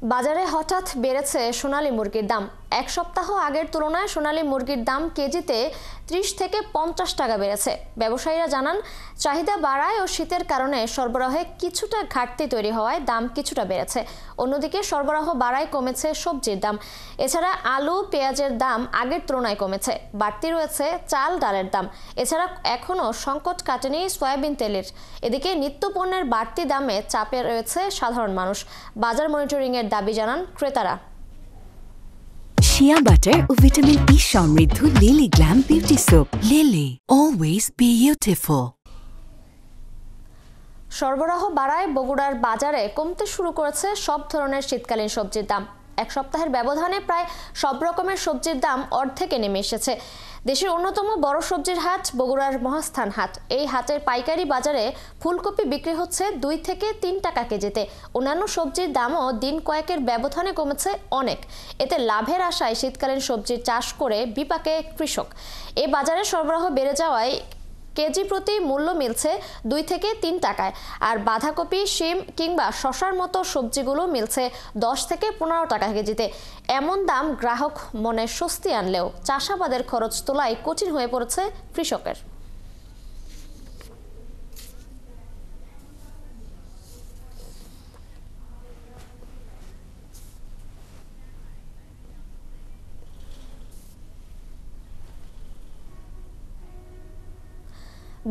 বাজারে হঠাৎ বেড়েছে সোনালী মুরগির দাম। এক সপ্তাহ আগের তুলনায় সোনালী মুরগির দাম কেজিতে 30 থেকে 50 টাকা বেড়েছে। ব্যবসায়ীরা জানান, চাহিদা বাড়ায় ও শীতের কারণে সরবরাহে কিছুটা ঘাটতি তৈরি হওয়ায় দাম কিছুটা বেড়েছে। অন্যদিকে সরবরাহ বাড়ায় কমেছে সবজির দাম। এছাড়া আলু, পেঁয়াজের দাম আগের তুলনায় কমেছে। বাড়তি রয়েছে চাল, ডালের দাম। এছাড়া এখনও সংকট কাটেনি সয়াবিন তেলের। এদিকে নিত্যপণ্যের বাড়তি দামে চাপে রয়েছে সাধারণ মানুষ। বাজার মনিটরিংয়ের দাবি জানান ক্রেতারা। শিয়া বাটার ও ভিটামিন ই সমৃদ্ধ lily glam beauty soap. Lily, always beautiful. সরবরাহ বাড়ায় বগুড়ার বাজারে কমতে শুরু করেছে সব ধরনের শীতকালীন সবজির দাম। এক সপ্তাহের ব্যবধানে প্রায় সব রকমের সবজির দাম অর্ধেকে নেমে এসেছে। দেশের অন্যতম বড় সবজির হাট বগুড়ার মহাস্থান হাট। এই হাটের পাইকারি বাজারে ফুলকপি বিক্রি হচ্ছে 2 থেকে 3 টাকা কেজিতে। অন্যান্য সবজির দামও দিন কয়েকের ব্যবধানে কমেছে অনেক। এতে লাভের আশায় শীতকালীন সবজির চাষ করে বিপাকে কৃষক। এই বাজারে সরবরাহ বেড়ে যাওয়ায় কেজি প্রতি মূল্য মিলছে 2 থেকে 3 টাকায়। আর বাঁধাকপি, শিম কিংবা শশার মতো সবজিগুলো মিলছে 10 থেকে 15 টাকা কেজিতে। এমন দাম গ্রাহক মনে স্বস্তি আনলেও চাষাবাদের খরচ তোলায় কঠিন হয়ে পড়েছে কৃষকের।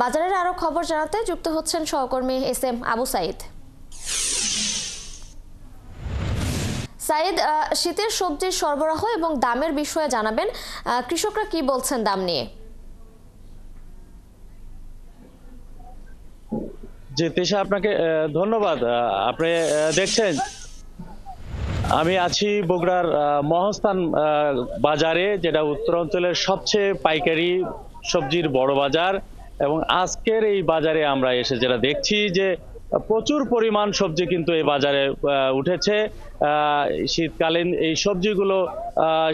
বাজারের আরো খবর জানাতে যুক্ত হচ্ছেন সহকর্মী এস.এম. আবু সাইদ। সাইদ, শীতের সবজির সরবরাহ এবং দামের বিষয়ে জানাবেন। কৃষকরা কি বলছেন দাম নিয়ে? জি তিশা, আপনাকে ধন্যবাদ। আপনি দেখছেন আমি আছি বগুড়ার মহাস্থান বাজারে, যেটা উত্তরাঞ্চলের সবচেয়ে পাইকারি সবজির বড় বাজার। এবং আজকের এই বাজারে আমরা এসে যেটা দেখছি যে প্রচুর পরিমাণ সবজি কিন্তু এই বাজারে উঠেছে। শীতকালীন এই সবজিগুলো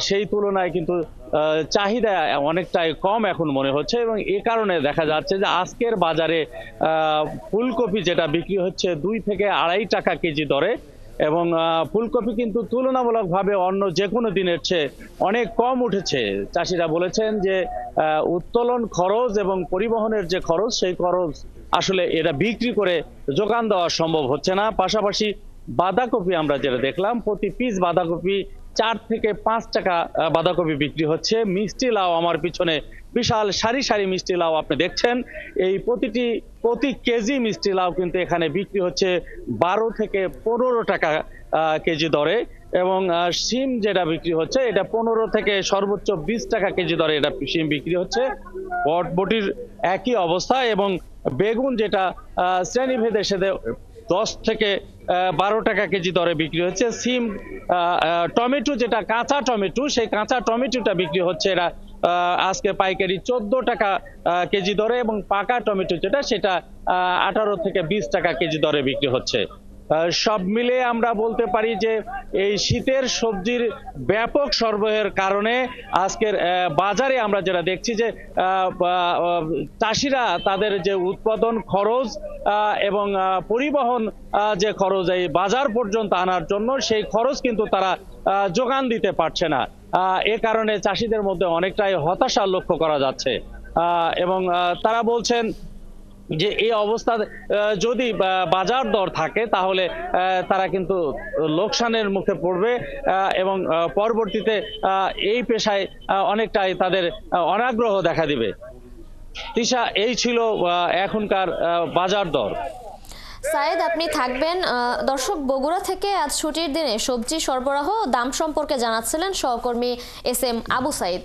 সেই তুলনায় কিন্তু চাহিদা অনেকটাই কম এখন মনে হচ্ছে। এবং এই কারণে দেখা যাচ্ছে যে আজকের বাজারে ফুলকপি যেটা বিক্রি হচ্ছে 2 থেকে 2.5 টাকা কেজি দরে। এবং ফুলকপি কিন্তু তুলনামূলকভাবে অন্য যে কোনো দিনের চেয়ে অনেক কম উঠেছে। চাষিরা বলেছেন যে উত্তোলন খরচ এবং পরিবহনের যে খরচ, সেই খরচ আসলে এটা বিক্রি করে যোগান দেওয়া সম্ভব হচ্ছে না। পাশাপাশি বাঁধাকপি আমরা যেটা দেখলাম, প্রতি পিস বাঁধাকপি 4 থেকে 5 টাকা বাঁধাকপি বিক্রি হচ্ছে। মিষ্টি লাউ, আমার পিছনে বিশাল সারি সারি মিষ্টি লাউ আপনি দেখছেন। এই প্রতি কেজি মিষ্টি লাউ কিন্তু এখানে বিক্রি হচ্ছে 12 থেকে 15 টাকা কেজি দরে। এবং শিম যেটা বিক্রি হচ্ছে এটা 15 থেকে সর্বোচ্চ 20 টাকা কেজি দরে এটা শিম বিক্রি হচ্ছে। বটবটির একই অবস্থা। এবং বেগুন যেটা শ্রেণীভেদে সেদে 10 থেকে 12 টাকা কেজি দরে বিক্রি হচ্ছে। সিম, টমেটো যেটা কাঁচা টমেটো, সেই কাঁচা টমেটোটা বিক্রি হচ্ছে এরা আজকে পাইকারি 14 টাকা কেজি দরে। এবং পাকা টমেটো যেটা, সেটা 18 থেকে 20 টাকা কেজি দরে বিক্রি হচ্ছে। সব মিলে আমরা বলতে পারি যে এই শীতের সবজির ব্যাপক সরবরাহের কারণে আজকের বাজারে আমরা যেটা দেখছি যে চাষিরা তাদের যে উৎপাদন খরচ এবং পরিবহন যে খরচ এই বাজার পর্যন্ত আনার জন্য, সেই খরচ কিন্তু তারা যোগান দিতে পারছে না। এ কারণে চাষিদের মধ্যে অনেকটাই হতাশা লক্ষ্য করা যাচ্ছে। এবং তারা বলছেন যে এই অবস্থা যদি বাজার দর থাকে তাহলে তারা কিন্তু লোকসানের মুখে পড়বে এবং পরবর্তীতে এই পেশায় অনেকটাই তাদের অনাগ্রহ দেখা দিবে। তিশা, এই ছিল এখনকার বাজার দর। সাইদ, আপনি থাকবেন। দর্শক, বগুড়া থেকে আজ ছুটির দিনে সবজি সরবরাহ ও দাম সম্পর্কে জানাচ্ছিলেন সহকর্মী এস.এম. আবু সাইদ।